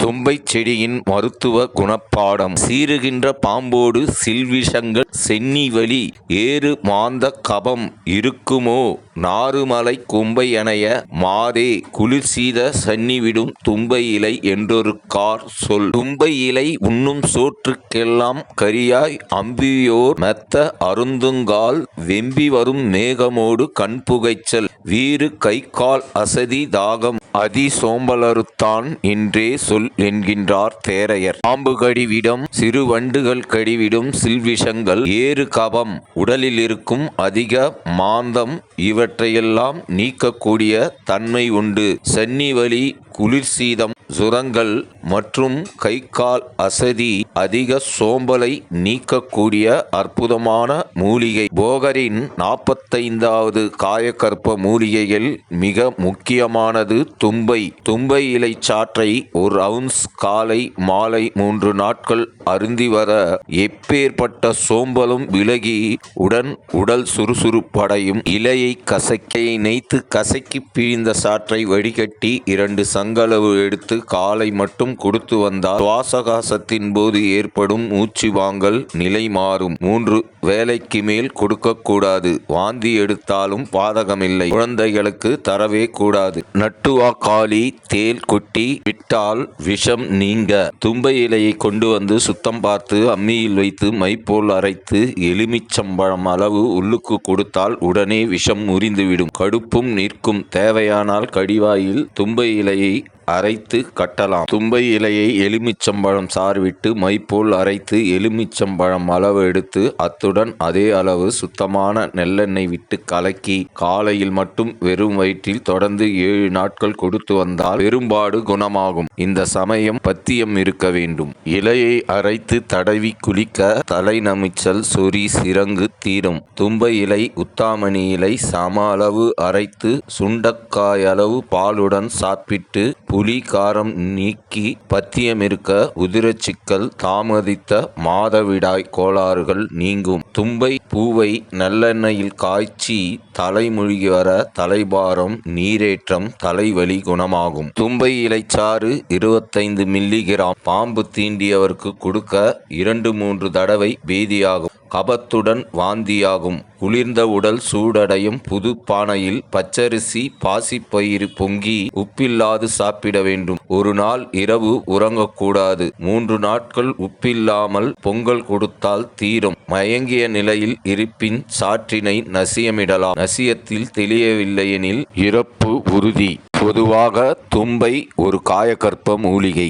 தும்பைச் செடியின் மருத்துவ குணப்பாடம். சீறுகின்ற பாம்போடு சில்விஷங்கள் சென்னிவலி ஏறு மாந்தக் கபம் இருக்குமோ நாறுமலை கும்பையனைய மாதே குளிர்சீத சன்னிவிடும் தும்பை இலை என்றொருக்கார் சொல். தும்பை இலை உண்ணும் சோற்றுக்கெல்லாம் கரியாய் அம்பியோர் மெத்த அருந்துங்கால் வெம்பி வரும் மேகமோடு கண்புகைச்சல் வீறு கைகால் அசதி தாகம் அதி சோம்பலறுத்தான் என்றே சொல் என்கின்றார் தேரையர். பாம்பு கடிவிடும் சிறு வண்டுகள் கடிவிடும் சில்விஷங்கள் ஏறு கபம் உடலில் இருக்கும் அதிக மாந்தம் இவற்றையெல்லாம் நீக்கக்கூடிய தன்மை உண்டு. சன்னிவலி குளிர்சீதம் சுரங்கள் மற்றும் கைகால் அசதி அதிக சோம்பலை நீக்கக்கூடிய அற்புதமான மூலிகை. போகரின் 45வது காயகற்ப மூலிகையில் மிக முக்கியமானது தும்பை. தும்பை இலை சாற்றை ஒரு அவுன்ஸ் காலை மாலை 3 நாட்கள் அருந்தி வர எப்பேற்பட்ட சோம்பலும் விலகி உடல் சுறுசுறுப்படையும். இலையை நெய்த்து கசக்கி பிழிந்த சாற்றை வடிகட்டி 2 சங்களவு எடுத்து காலை மட்டும் கொடுத்து வந்தால் சுவாசகாசத்தின் போது ஏற்படும் மூச்சு வாங்கல் நிலை மாறும். 3 வேளைக்கு மேல் கொடுக்க கூடாது. வாந்தி எடுத்தாலும் பாதகமில்லை. குழந்தைகளுக்கு தரவே கூடாது. நட்டுவா காலி தேல் கொட்டி விட்டால் விஷம் நீங்க. தும்பை இலையை கொண்டு வந்து சுத்தம் பார்த்து அம்மியில் வைத்து மை போல் அரைத்து எலுமிச்சம்பழம் அளவு உள்ளுக்கு கொடுத்தால் உடனே விஷம் முறிந்துவிடும். கடுப்பும் நிற்கும். தேவையானால் கடிவாயில் தும்பை இலையை அரைத்து கட்டலாம். தும்பை இலையை எலுமிச்சம்பழம் சாறு விட்டு மை போல் அரைத்து எலுமிச்சம்பழம் அளவு எடுத்து அத்துடன் அதே அளவு சுத்தமான நெல்லெண்ணெய் விட்டு கலக்கி காலையில் மட்டும் வெறும் வயிற்றில் தொடர்ந்து 7 நாட்கள் கொடுத்து வந்தால் பெரும்பாடு குணமாகும். இந்த சமயம் பத்தியம் இருக்க வேண்டும். இலையை அரைத்து தடவி குளிக்க தலை நமிச்சல் சொறி சிரங்கு தீரும். தும்பை இலை உத்தாமணி இலை சம அளவு அரைத்து சுண்டக்காய் அளவு பாலுடன் சாப்பிட்டு புலி காரம் நீக்கி பத்தியம் இருக்க உதிரச்சிக்கல் தாமதித்த மாதவிடாய் கோளாறுகள் நீங்கும். தும்பை பூவை நல்லெண்ணெயில் காய்ச்சி தலைமுழுகி வர தலைபாரம் நீரேற்றம் தலைவலி குணமாகும். தும்பை இலைச்சாறு 25 மில்லிகிராம் பாம்பு தீண்டியவருக்கு கொடுக்க 2-3 தடவை பேதியாகும். கபத்துடன் வாந்தியாகும். குளிர்ந்த உடல் சூடடையும். புது பானையில் பச்சரிசி பாசிப்பயிறு பொங்கி உப்பில்லாது சாப்பிட வேண்டும். ஒரு நாள் இரவு உறங்கக்கூடாது. 3 நாட்கள் உப்பில்லாமல் பொங்கல் கொடுத்தால் தீரும். மயங்கிய நிலையில் இருப்பின் சாற்றினை நசியமிடலாம். நசியத்தில் தெளியவில்லையெனில் இறப்பு உறுதி. பொதுவாக தும்பை ஒரு காயகற்ப மூலிகை.